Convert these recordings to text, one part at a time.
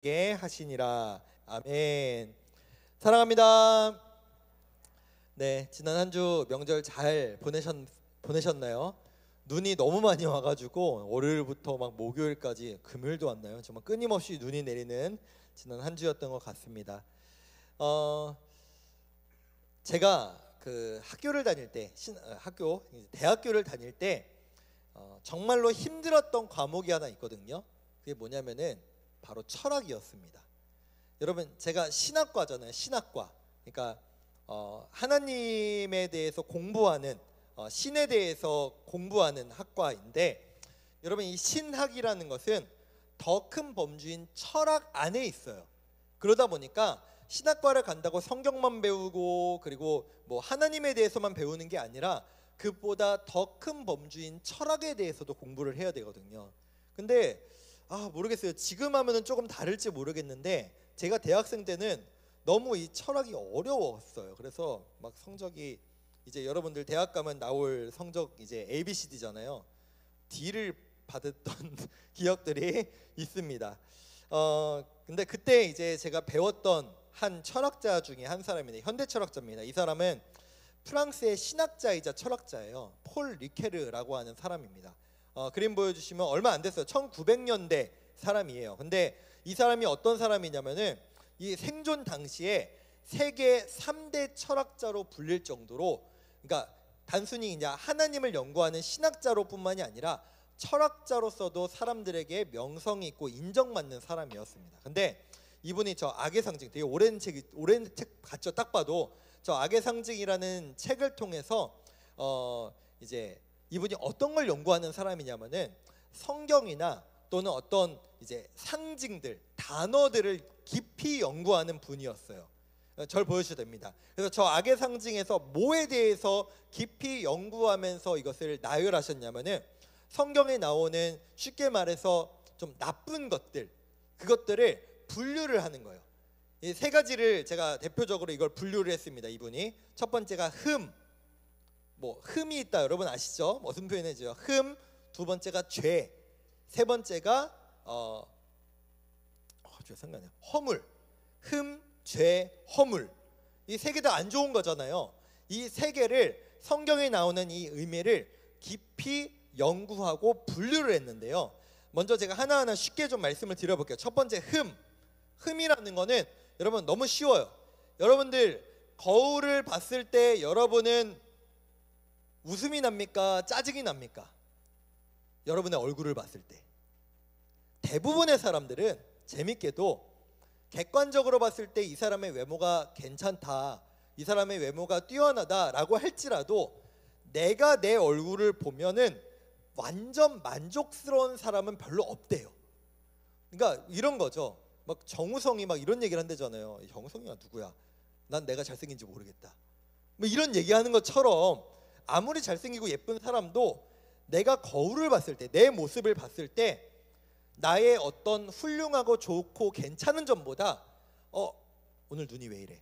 게 하시니라. 아멘. 사랑합니다. 네, 지난 한 주 명절 잘 보내셨나요? 눈이 너무 많이 와가지고 월요일부터 막 목요일까지, 금요일도 왔나요? 정말 끊임없이 눈이 내리는 지난 한 주였던 것 같습니다. 제가 그 학교를 다닐 때, 대학교를 다닐 때 정말로 힘들었던 과목이 하나 있거든요. 그게 뭐냐면은 바로 철학이었습니다. 여러분, 제가 신학과잖아요. 신학과. 그러니까 하나님에 대해서 공부하는, 신에 대해서 공부하는 학과인데, 여러분, 이 신학이라는 것은 더 큰 범주인 철학 안에 있어요. 그러다 보니까 신학과를 간다고 성경만 배우고 그리고 뭐 하나님에 대해서만 배우는 게 아니라 그보다 더 큰 범주인 철학에 대해서도 공부를 해야 되거든요. 근데 모르겠어요. 지금 하면은 조금 다를지 모르겠는데, 제가 대학생 때는 너무 이 철학이 어려웠어요. 그래서 막 성적이, 이제 여러분들 대학 가면 나올 성적 이제 ABCD잖아요. D를 받았던 기억들이 있습니다. 근데 그때 이제 제가 배웠던 한 철학자 중에 한 사람인데, 현대 철학자입니다. 이 사람은 프랑스의 신학자이자 철학자예요. 폴 리케르라고 하는 사람입니다. 그림 보여주시면 얼마 안 됐어요. 1900년대 사람이에요. 근데 이 사람이 어떤 사람이냐면은 이 생존 당시에 세계 3대 철학자로 불릴 정도로, 그러니까 단순히 이제 하나님을 연구하는 신학자로 뿐만이 아니라 철학자로서도 사람들에게 명성이 있고 인정받는 사람이었습니다. 근데 이분이 저 악의 상징, 되게 오랜 책 같죠? 딱 봐도 저 악의 상징이라는 책을 통해서 이제 이분이 어떤 걸 연구하는 사람이냐면은 성경이나 또는 어떤 이제 상징들, 단어들을 깊이 연구하는 분이었어요. 절 보여주셔도 됩니다. 그래서 저 악의 상징에서 뭐에 대해서 깊이 연구하면서 이것을 나열하셨냐면은, 성경에 나오는, 쉽게 말해서 좀 나쁜 것들, 그것들을 분류를 하는 거예요. 이 세 가지를 제가 대표적으로 이걸 분류를 했습니다. 이분이 첫 번째가 흠이 있다. 여러분 아시죠? 무슨 표현이죠? 흠. 두 번째가 죄. 세 번째가 생각나요. 허물. 흠, 죄, 허물. 이 세 개 다 안 좋은 거잖아요. 이 세 개를, 성경에 나오는 이 의미를 깊이 연구하고 분류를 했는데요. 먼저 제가 하나하나 쉽게 좀 말씀을 드려볼게요. 첫 번째, 흠. 흠이라는 거는 여러분 너무 쉬워요. 여러분들 거울을 봤을 때 여러분은 웃음이 납니까? 짜증이 납니까? 여러분의 얼굴을 봤을 때. 대부분의 사람들은 재밌게도 객관적으로 봤을 때 이 사람의 외모가 괜찮다, 이 사람의 외모가 뛰어나다라고 할지라도 내가 내 얼굴을 보면은 완전 만족스러운 사람은 별로 없대요. 그러니까 이런 거죠. 막 정우성이 막 이런 얘기를 한대잖아요. 정우성이가 누구야? 난 내가 잘생긴지 모르겠다. 뭐 이런 얘기하는 것처럼, 아무리 잘생기고 예쁜 사람도 내가 거울을 봤을 때, 내 모습을 봤을 때 나의 어떤 훌륭하고 좋고 괜찮은 점보다 오늘 눈이 왜 이래?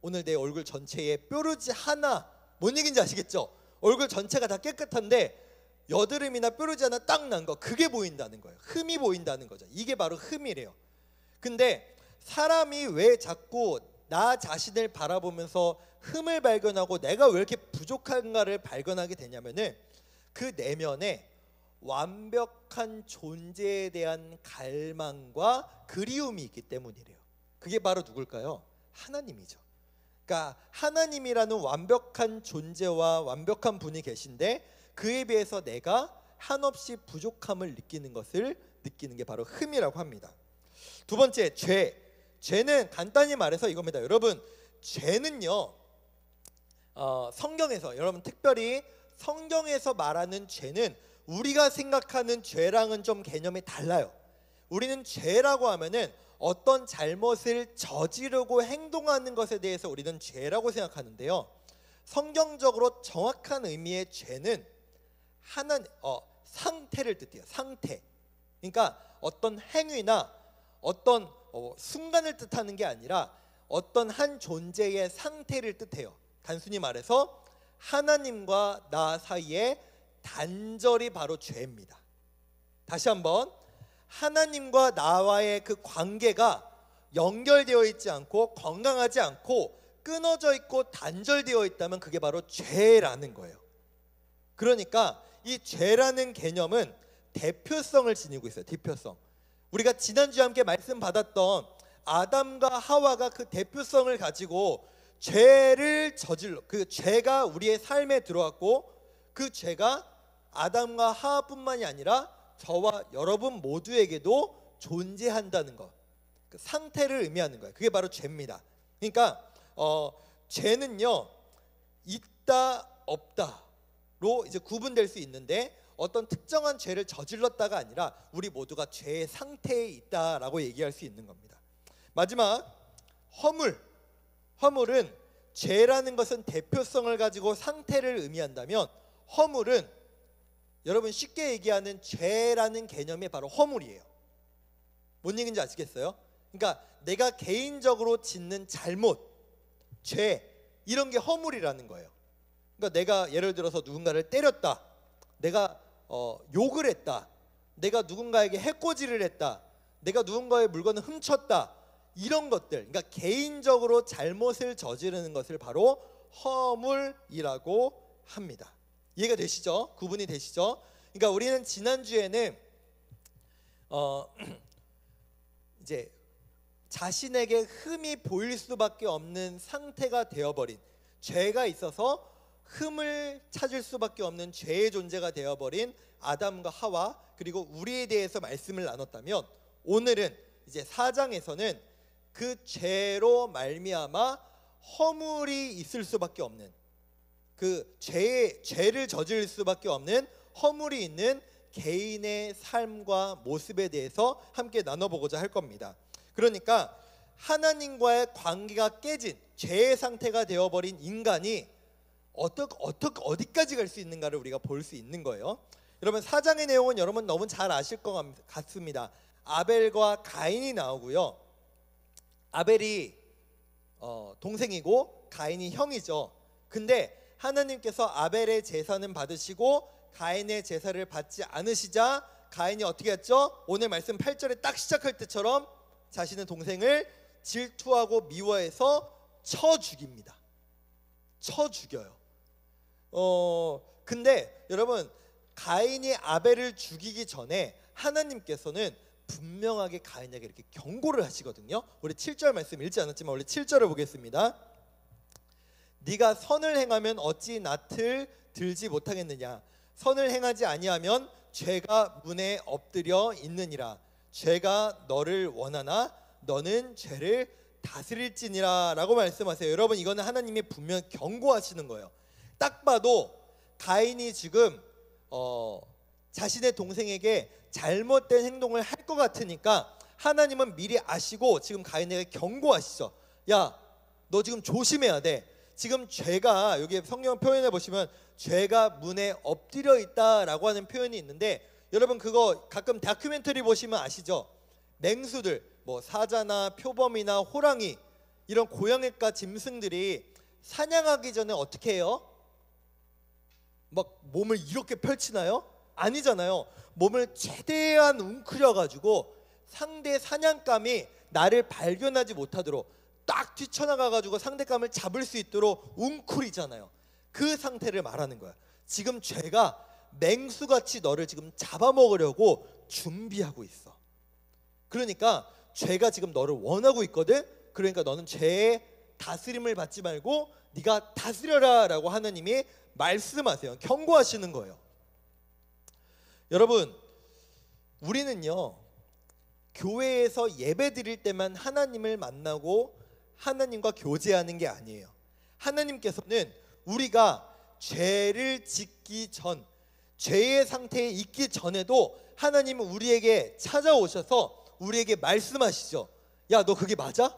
오늘 내 얼굴 전체에 뾰루지 하나, 뭔 얘기인지 아시겠죠? 얼굴 전체가 다 깨끗한데 여드름이나 뾰루지 하나 딱 난 거, 그게 보인다는 거예요. 흠이 보인다는 거죠. 이게 바로 흠이래요. 근데 사람이 왜 자꾸 나 자신을 바라보면서 흠을 발견하고 내가 왜 이렇게 부족한가를 발견하게 되냐면은, 그 내면에 완벽한 존재에 대한 갈망과 그리움이 있기 때문이래요. 그게 바로 누굴까요? 하나님이죠. 그러니까 하나님이라는 완벽한 존재와 완벽한 분이 계신데, 그에 비해서 내가 한없이 부족함을 느끼는 것을 느끼는 게 바로 흠이라고 합니다. 두 번째, 죄. 죄는 간단히 말해서 이겁니다. 여러분, 죄는요, 성경에서, 여러분 특별히 성경에서 말하는 죄는 우리가 생각하는 죄랑은 좀 개념이 달라요. 우리는 죄라고 하면은 어떤 잘못을 저지르고 행동하는 것에 대해서 우리는 죄라고 생각하는데요, 성경적으로 정확한 의미의 죄는 상태를 뜻해요. 상태. 그러니까 어떤 행위나 어떤 순간을 뜻하는 게 아니라 어떤 한 존재의 상태를 뜻해요. 단순히 말해서 하나님과 나 사이에 단절이 바로 죄입니다. 다시 한번, 하나님과 나와의 그 관계가 연결되어 있지 않고 건강하지 않고 끊어져 있고 단절되어 있다면 그게 바로 죄라는 거예요. 그러니까 이 죄라는 개념은 대표성을 지니고 있어요. 대표성. 우리가 지난주에 함께 말씀 받았던 아담과 하와가 그 대표성을 가지고 죄를 저질러, 그 죄가 우리의 삶에 들어왔고 그 죄가 아담과 하와뿐만이 아니라 저와 여러분 모두에게도 존재한다는 것, 그 상태를 의미하는 거예요. 그게 바로 죄입니다. 그러니까 죄는요, 있다 없다로 이제 구분될 수 있는데 어떤 특정한 죄를 저질렀다가 아니라 우리 모두가 죄의 상태에 있다라고 얘기할 수 있는 겁니다. 마지막 허물은 죄라는 것은 대표성을 가지고 상태를 의미한다면 허물은 여러분 쉽게 얘기하는 죄라는 개념이 바로 허물이에요. 뭔 얘기인지 아시겠어요? 그러니까 내가 개인적으로 짓는 잘못, 죄 이런 게 허물이라는 거예요. 그러니까 내가 예를 들어서 누군가를 때렸다, 내가 욕을 했다, 내가 누군가에게 해코지를 했다, 내가 누군가의 물건을 훔쳤다, 이런 것들, 그러니까 개인적으로 잘못을 저지르는 것을 바로 허물이라고 합니다. 이해가 되시죠? 구분이 되시죠? 그러니까 우리는 지난주에는 이제 자신에게 흠이 보일 수밖에 없는 상태가 되어버린, 죄가 있어서 흠을 찾을 수밖에 없는 죄의 존재가 되어버린 아담과 하와, 그리고 우리에 대해서 말씀을 나눴다면 오늘은 이제 4장에서는 그 죄로 말미암아 허물이 있을 수밖에 없는, 그 죄를 저지를 수밖에 없는 허물이 있는 개인의 삶과 모습에 대해서 함께 나눠보고자 할 겁니다. 그러니까 하나님과의 관계가 깨진 죄의 상태가 되어버린 인간이 어디까지 갈 수 있는가를 우리가 볼 수 있는 거예요. 여러분 4장의 내용은 여러분 너무 잘 아실 것 같습니다. 아벨과 가인이 나오고요. 아벨이 동생이고 가인이 형이죠. 근데 하나님께서 아벨의 제사는 받으시고 가인의 제사를 받지 않으시자 가인이 어떻게 했죠? 오늘 말씀 8절에 딱 시작할 때처럼 자신의 동생을 질투하고 미워해서 쳐 죽입니다. 쳐 죽여요. 근데 여러분 가인이 아벨을 죽이기 전에 하나님께서는 분명하게 가인에게 이렇게 경고를 하시거든요. 우리 7절 말씀 읽지 않았지만 우리 7절을 보겠습니다. 네가 선을 행하면 어찌 낫을 들지 못하겠느냐. 선을 행하지 아니하면 죄가 문에 엎드려 있느니라. 죄가 너를 원하나 너는 죄를 다스릴지니라 라고 말씀하세요. 여러분 이거는 하나님이 분명 경고하시는 거예요. 딱 봐도 가인이 지금 자신의 동생에게 잘못된 행동을 할 것 같으니까 하나님은 미리 아시고 지금 가인에게 경고하시죠. 야, 너 지금 조심해야 돼. 지금 죄가, 여기 성경 표현해 보시면 죄가 문에 엎드려 있다라고 하는 표현이 있는데 여러분 그거 가끔 다큐멘터리 보시면 아시죠? 맹수들, 뭐 사자나 표범이나 호랑이 이런 고양이과 짐승들이 사냥하기 전에 어떻게 해요? 막 몸을 이렇게 펼치나요? 아니잖아요. 몸을 최대한 웅크려 가지고 상대 사냥감이 나를 발견하지 못하도록 딱 뛰쳐나가 가지고 상대감을 잡을 수 있도록 웅크리잖아요. 그 상태를 말하는 거야. 지금 죄가 맹수같이 너를 지금 잡아먹으려고 준비하고 있어. 그러니까 죄가 지금 너를 원하고 있거든. 그러니까 너는 죄의 다스림을 받지 말고 네가 다스려라 라고 하나님이 말씀하세요. 경고하시는 거예요. 여러분 우리는요 교회에서 예배 드릴 때만 하나님을 만나고 하나님과 교제하는 게 아니에요. 하나님께서는 우리가 죄를 짓기 전, 죄의 상태에 있기 전에도 하나님은 우리에게 찾아오셔서 우리에게 말씀하시죠. 야, 너 그게 맞아?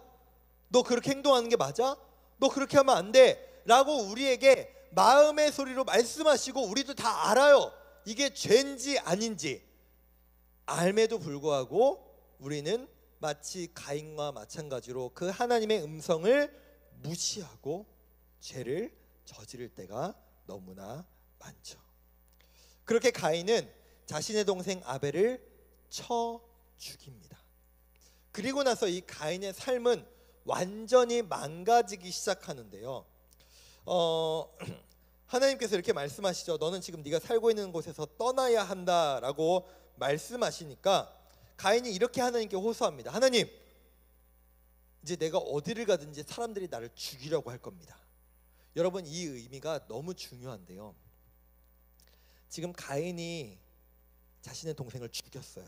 너 그렇게 행동하는 게 맞아? 너 그렇게 하면 안 돼 라고 우리에게 마음의 소리로 말씀하시고 우리도 다 알아요. 이게 죄인지 아닌지. 알매도 불구하고 우리는 마치 가인과 마찬가지로 그 하나님의 음성을 무시하고 죄를 저지를 때가 너무나 많죠. 그렇게 가인은 자신의 동생 아벨을 쳐 죽입니다. 그리고 나서 이 가인의 삶은 완전히 망가지기 시작하는데요. 하나님께서 이렇게 말씀하시죠. 너는 지금 네가 살고 있는 곳에서 떠나야 한다라고 말씀하시니까 가인이 이렇게 하나님께 호소합니다. 하나님, 이제 내가 어디를 가든지 사람들이 나를 죽이려고 할 겁니다. 여러분, 이 의미가 너무 중요한데요. 지금 가인이 자신의 동생을 죽였어요.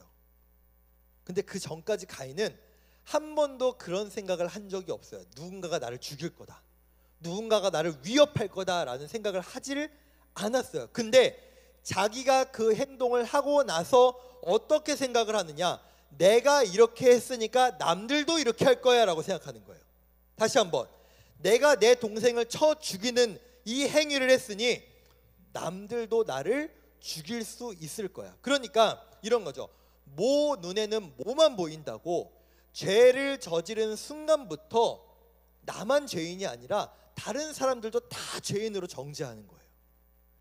근데 그 전까지 가인은 한 번도 그런 생각을 한 적이 없어요. 누군가가 나를 죽일 거다, 누군가가 나를 위협할 거다라는 생각을 하지를 않았어요. 근데 자기가 그 행동을 하고 나서 어떻게 생각을 하느냐, 내가 이렇게 했으니까 남들도 이렇게 할 거야 라고 생각하는 거예요. 다시 한번, 내가 내 동생을 쳐 죽이는 이 행위를 했으니 남들도 나를 죽일 수 있을 거야. 그러니까 이런 거죠. 모 눈에는 뭐만 보인다고 죄를 저지른 순간부터 나만 죄인이 아니라 다른 사람들도 다 죄인으로 정죄하는 거예요.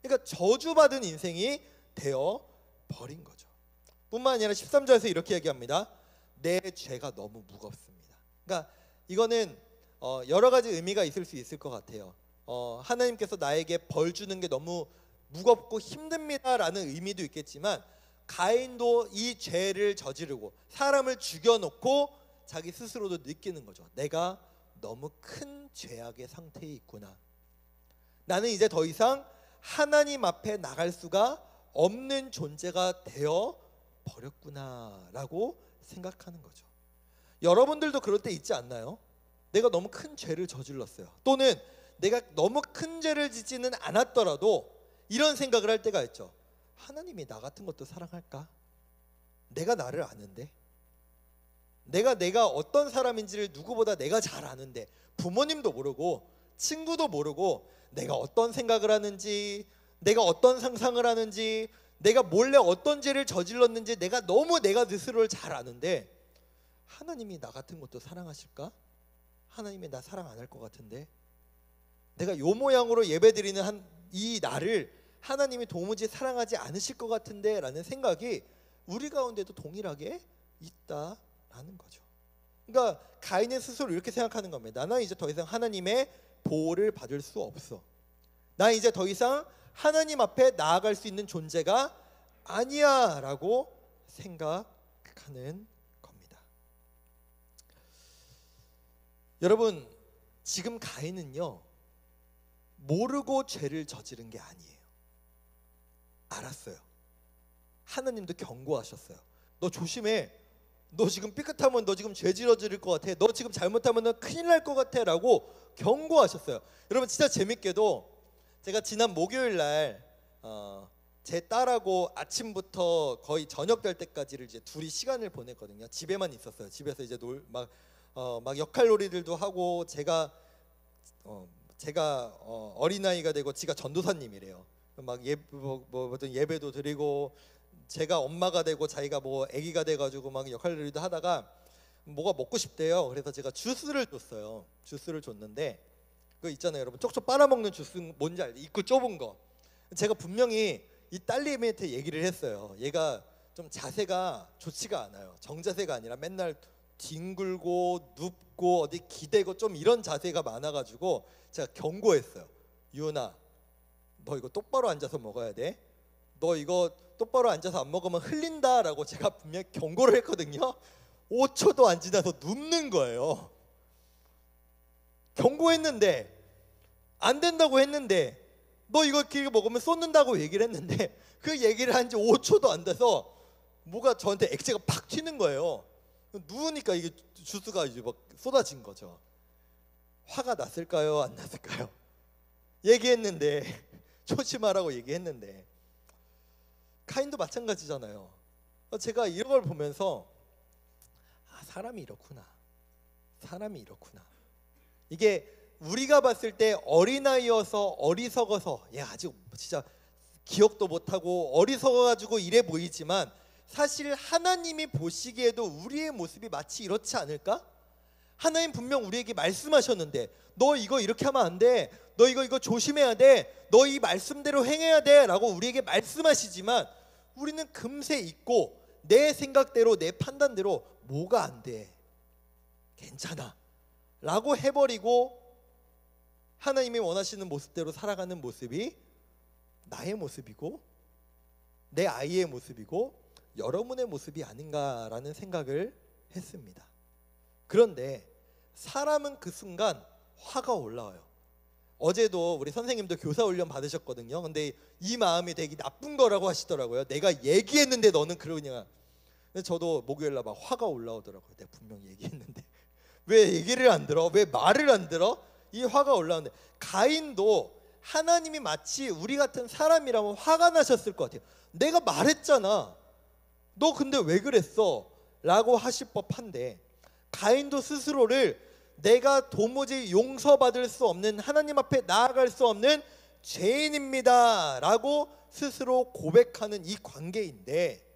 그러니까 저주받은 인생이 되어 버린 거죠. 뿐만 아니라 13절에서 이렇게 얘기합니다. 내 죄가 너무 무겁습니다. 그러니까 이거는 여러 가지 의미가 있을 수 있을 것 같아요. 하나님께서 나에게 벌 주는 게 너무 무겁고 힘듭니다라는 의미도 있겠지만, 가인도 이 죄를 저지르고 사람을 죽여놓고 자기 스스로도 느끼는 거죠. 내가 너무 큰 죄악의 상태에 있구나. 나는 이제 더 이상 하나님 앞에 나갈 수가 없는 존재가 되어 버렸구나라고 생각하는 거죠. 여러분들도 그럴 때 있지 않나요? 내가 너무 큰 죄를 저질렀어요. 또는 내가 너무 큰 죄를 짓지는 않았더라도 이런 생각을 할 때가 있죠. 하나님이 나 같은 것도 사랑할까? 내가 나를 아는데, 내가 어떤 사람인지를 누구보다 내가 잘 아는데, 부모님도 모르고 친구도 모르고 내가 어떤 생각을 하는지, 내가 어떤 상상을 하는지, 내가 몰래 어떤 죄를 저질렀는지 내가 스스로를 잘 아는데 하나님이 나 같은 것도 사랑하실까? 하나님이 나 사랑 안 할 것 같은데, 내가 요 모양으로 예배드리는 이 나를 하나님이 도무지 사랑하지 않으실 것 같은데 라는 생각이 우리 가운데도 동일하게 있다라는 거죠. 그러니까 가인의 스스로 이렇게 생각하는 겁니다. 나는 이제 더 이상 하나님의 보호를 받을 수 없어. 나 이제 더 이상 하나님 앞에 나아갈 수 있는 존재가 아니야 라고 생각하는 겁니다. 여러분, 지금 가인은요, 모르고 죄를 저지른 게 아니에요. 알았어요. 하나님도 경고하셨어요. 너 조심해. 너 지금 삐끗하면 너 지금 죄 저지를 것 같아. 너 지금 잘못하면 너 큰일 날 것 같아 라고 경고하셨어요. 여러분, 진짜 재밌게도 제가 지난 목요일 날 제 딸하고 아침부터 거의 저녁 될 때까지를 이제 둘이 시간을 보냈거든요. 집에만 있었어요. 집에서 이제 막 역할놀이들도 하고, 제가 어린아이가 되고 지가 전도사님이래요. 막 어떤 예배도 드리고, 제가 엄마가 되고 자기가 뭐 아기가 돼가지고 막 역할놀이도 하다가 뭐가 먹고 싶대요. 그래서 제가 주스를 줬어요. 주스를 줬는데 그거 있잖아요, 여러분, 쪽쪽 빨아먹는 주스 뭔지 알죠? 입구 좁은 거. 제가 분명히 이 딸님한테 얘기를 했어요. 얘가 좀 자세가 좋지가 않아요. 정자세가 아니라 맨날 뒹굴고 눕고 어디 기대고 좀 이런 자세가 많아가지고 제가 경고했어요. 유은아, 너 이거 똑바로 앉아서 먹어야 돼. 너 이거 똑바로 앉아서 안 먹으면 흘린다라고 제가 분명히 경고를 했거든요. 5초도 안 지나서 눕는 거예요. 경고했는데, 안 된다고 했는데, 너 이거 길게 먹으면 쏟는다고 얘기를 했는데, 그 얘기를 한 지 5초도 안 돼서 뭐가 저한테 액체가 팍 튀는 거예요. 누우니까 이게 주스가 이제 막 쏟아진 거죠. 화가 났을까요? 안 났을까요? 얘기했는데, 조심하라고 얘기했는데. 가인도 마찬가지잖아요. 제가 이런 걸 보면서 사람이 이렇구나. 이게 우리가 봤을 때 어린아이여서 어리석어서, 아직 진짜 기억도 못하고 어리석어가지고 이래 보이지만, 사실 하나님이 보시기에도 우리의 모습이 마치 이렇지 않을까? 하나님 분명 우리에게 말씀하셨는데, 너 이거 이렇게 하면 안 돼, 너 이거 조심해야 돼, 너 이 말씀대로 행해야 돼 라고 우리에게 말씀하시지만 우리는 금세 잊고 내 생각대로 내 판단대로 뭐가 안 돼, 괜찮아 라고 해버리고 하나님이 원하시는 모습대로 살아가는 모습이 나의 모습이고 내 아이의 모습이고 여러분의 모습이 아닌가라는 생각을 했습니다. 그런데 사람은 그 순간 화가 올라와요. 어제도 우리 선생님도 교사 훈련 받으셨거든요. 근데 이 마음이 되게 나쁜 거라고 하시더라고요. 내가 얘기했는데 너는 그러냐. 근데 저도 목요일 날 막 화가 올라오더라고요. 내가 분명히 얘기했는데 왜 얘기를 안 들어? 왜 말을 안 들어? 이 화가 올라오는데, 가인도 하나님이 마치 우리 같은 사람이라면 화가 나셨을 것 같아요. 내가 말했잖아, 너 근데 왜 그랬어? 라고 하실 법한데, 가인도 스스로를 내가 도무지 용서받을 수 없는, 하나님 앞에 나아갈 수 없는 죄인입니다 라고 스스로 고백하는 이 관계인데,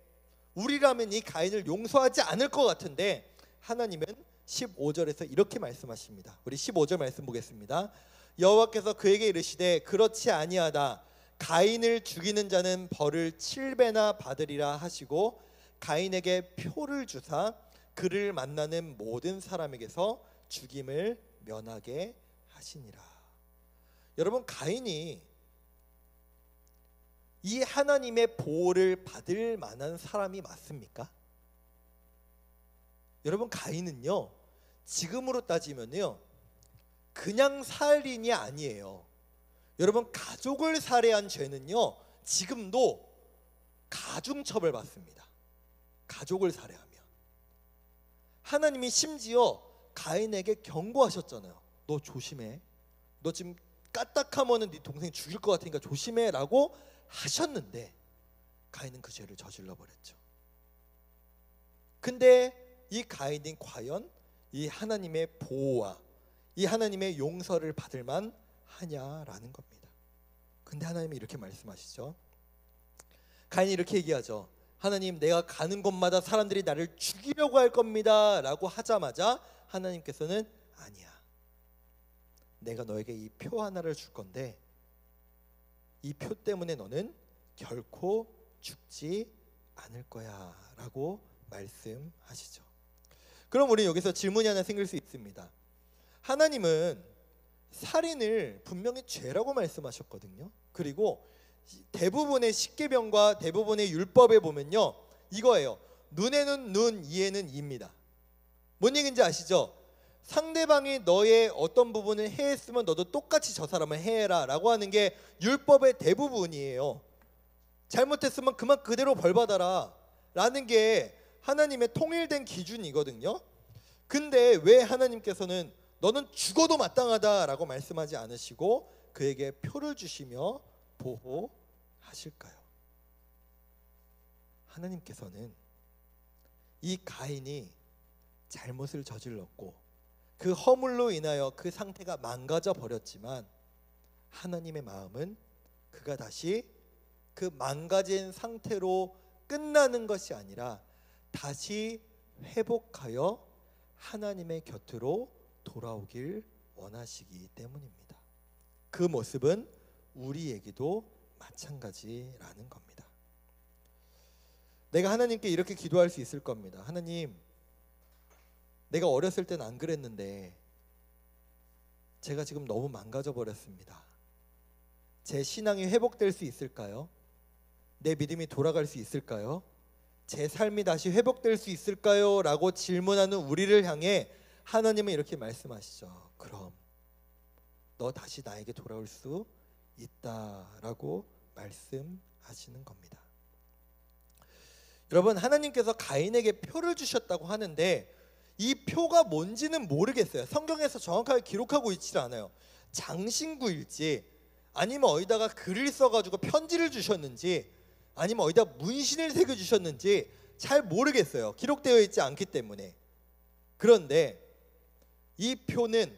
우리라면 이 가인을 용서하지 않을 것 같은데 하나님은 15절에서 이렇게 말씀하십니다. 우리 15절 말씀 보겠습니다. 여호와께서 그에게 이르시되 그렇지 아니하다, 가인을 죽이는 자는 벌을 7배나 받으리라 하시고 가인에게 표를 주사 그를 만나는 모든 사람에게서 죽임을 면하게 하시니라. 여러분, 가인이 이 하나님의 보호를 받을 만한 사람이 맞습니까? 여러분, 가인은요 지금으로 따지면요 그냥 살인이 아니에요. 여러분, 가족을 살해한 죄는요 지금도 가중처벌 받습니다. 가족을 살해하면. 하나님이 심지어 가인에게 경고하셨잖아요. 너 조심해, 너 지금 까딱하면은 네 동생이 죽일 것 같으니까 조심해 라고 하셨는데 가인은 그 죄를 저질러 버렸죠. 근데 이 가인이 과연 이 하나님의 보호와 이 하나님의 용서를 받을 만 하냐라는 겁니다. 근데 하나님이 이렇게 말씀하시죠. 가인이 이렇게 얘기하죠. 하나님, 내가 가는 곳마다 사람들이 나를 죽이려고 할 겁니다 라고 하자마자 하나님께서는 아니야, 내가 너에게 이 표 하나를 줄 건데 이 표 때문에 너는 결코 죽지 않을 거야 라고 말씀하시죠. 그럼 우리 여기서 질문이 하나 생길 수 있습니다. 하나님은 살인을 분명히 죄라고 말씀하셨거든요. 그리고 대부분의 십계명과 대부분의 율법에 보면요 이거예요. 눈에는 눈, 이에는 이입니다. 뭔 얘기인지 아시죠? 상대방이 너의 어떤 부분을 해했으면 너도 똑같이 저 사람을 해라 라고 하는 게 율법의 대부분이에요. 잘못했으면 그대로 벌받아라 라는 게 하나님의 통일된 기준이거든요. 근데 왜 하나님께서는 너는 죽어도 마땅하다 라고 말씀하지 않으시고 그에게 표를 주시며 보호하실까요? 하나님께서는 이 가인이 잘못을 저질렀고 그 허물로 인하여 그 상태가 망가져 버렸지만 하나님의 마음은 그가 다시 그 망가진 상태로 끝나는 것이 아니라 다시 회복하여 하나님의 곁으로 돌아오길 원하시기 때문입니다. 그 모습은 우리에게도 마찬가지라는 겁니다. 내가 하나님께 이렇게 기도할 수 있을 겁니다. 하나님, 내가 어렸을 땐 안 그랬는데 제가 지금 너무 망가져 버렸습니다. 제 신앙이 회복될 수 있을까요? 내 믿음이 돌아갈 수 있을까요? 제 삶이 다시 회복될 수 있을까요? 라고 질문하는 우리를 향해 하나님은 이렇게 말씀하시죠. 그럼 너 다시 나에게 돌아올 수 있다라고 말씀하시는 겁니다. 여러분, 하나님께서 가인에게 표를 주셨다고 하는데 이 표가 뭔지는 모르겠어요. 성경에서 정확하게 기록하고 있지 않아요. 장신구일지 아니면 어디다가 글을 써가지고 편지를 주셨는지 아니면 어디다 문신을 새겨주셨는지 잘 모르겠어요. 기록되어 있지 않기 때문에. 그런데 이 표는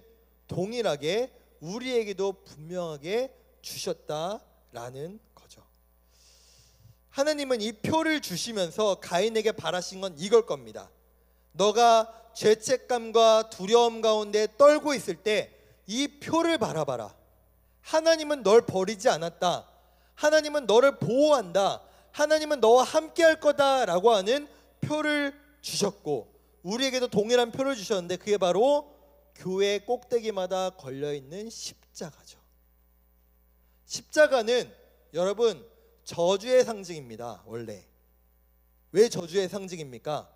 동일하게 우리에게도 분명하게 주셨다라는 거죠. 하나님은 이 표를 주시면서 가인에게 바라신 건 이걸 겁니다. 너가 죄책감과 두려움 가운데 떨고 있을 때 이 표를 바라봐라. 하나님은 널 버리지 않았다. 하나님은 너를 보호한다. 하나님은 너와 함께 할 거다 라고 하는 표를 주셨고 우리에게도 동일한 표를 주셨는데 그게 바로 교회 꼭대기마다 걸려있는 십자가죠. 십자가는 여러분 저주의 상징입니다. 원래 왜 저주의 상징입니까?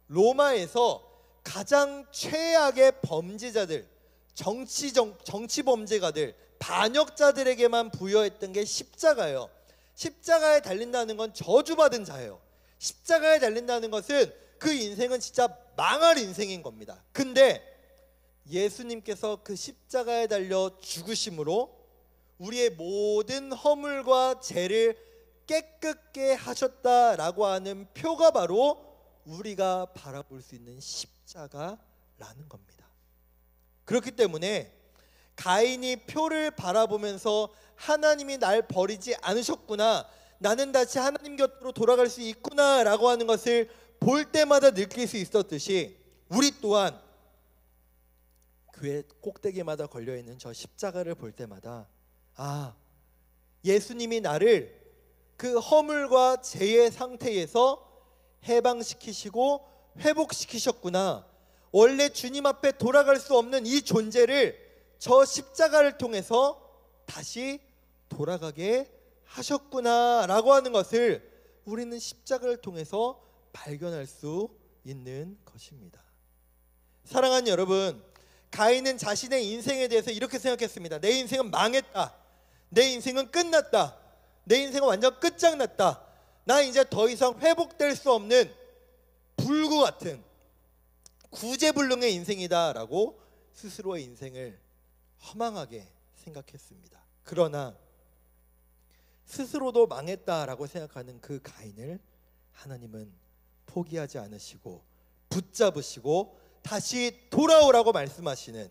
로마에서 가장 최악의 범죄자들, 정치 범죄가들, 반역자들에게만 부여했던 게 십자가예요. 십자가에 달린다는 건 저주받은 자예요. 십자가에 달린다는 것은 그 인생은 진짜 망할 인생인 겁니다. 근데 예수님께서 그 십자가에 달려 죽으심으로 우리의 모든 허물과 죄를 깨끗게 하셨다라고 하는 표가 바로 우리가 바라볼 수 있는 십자가라는 겁니다. 그렇기 때문에 가인이 표를 바라보면서 하나님이 날 버리지 않으셨구나, 나는 다시 하나님 곁으로 돌아갈 수 있구나 라고 하는 것을 볼 때마다 느낄 수 있었듯이 우리 또한 교회 꼭대기마다 걸려있는 저 십자가를 볼 때마다 예수님이 나를 그 허물과 죄의 상태에서 해방시키시고 회복시키셨구나, 원래 주님 앞에 돌아갈 수 없는 이 존재를 저 십자가를 통해서 다시 돌아가게 하셨구나 라고 하는 것을 우리는 십자가를 통해서 발견할 수 있는 것입니다. 사랑하는 여러분, 가인은 자신의 인생에 대해서 이렇게 생각했습니다. 내 인생은 망했다, 내 인생은 끝났다, 내 인생은 완전 끝장났다, 나 이제 더 이상 회복될 수 없는 불구 같은 구제불능의 인생이다 라고 스스로의 인생을 허망하게 생각했습니다. 그러나 스스로도 망했다라고 생각하는 그 가인을 하나님은 포기하지 않으시고 붙잡으시고 다시 돌아오라고 말씀하시는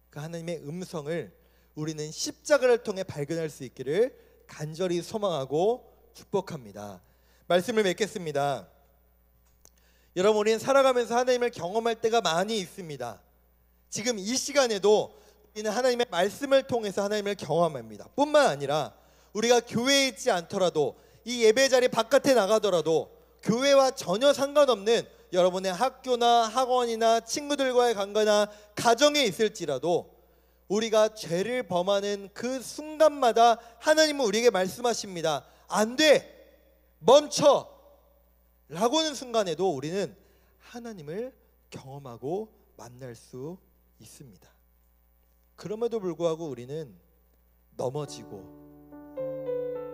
그 하나님의 음성을 우리는 십자가를 통해 발견할 수 있기를 간절히 소망하고 축복합니다. 말씀을 맺겠습니다. 여러분, 우리는 살아가면서 하나님을 경험할 때가 많이 있습니다. 지금 이 시간에도 우리는 하나님의 말씀을 통해서 하나님을 경험합니다. 뿐만 아니라 우리가 교회에 있지 않더라도, 이 예배 자리 바깥에 나가더라도, 교회와 전혀 상관없는 여러분의 학교나 학원이나 친구들과의 관계나 가정에 있을지라도 우리가 죄를 범하는 그 순간마다 하나님은 우리에게 말씀하십니다. 안 돼, 멈춰 라고는 순간에도 우리는 하나님을 경험하고 만날 수 있습니다. 그럼에도 불구하고 우리는 넘어지고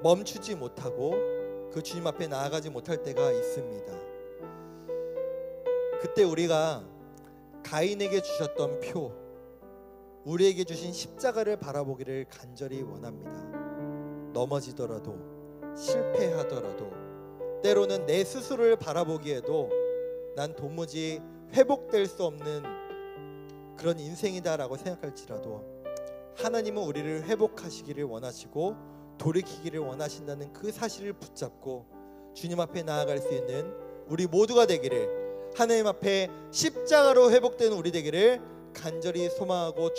멈추지 못하고 그 주님 앞에 나아가지 못할 때가 있습니다. 그때 우리가 가인에게 주셨던 표, 우리에게 주신 십자가를 바라보기를 간절히 원합니다. 넘어지더라도, 실패하더라도, 때로는 내 스스로를 바라보기에도 난 도무지 회복될 수 없는 그런 인생이다라고 생각할지라도 하나님은 우리를 회복하시기를 원하시고 돌이키기를 원하신다는 그 사실을 붙잡고 주님 앞에 나아갈 수 있는 우리 모두가 되기를, 하나님 앞에 십자가로 회복되는 우리 되기를 간절히 소망하고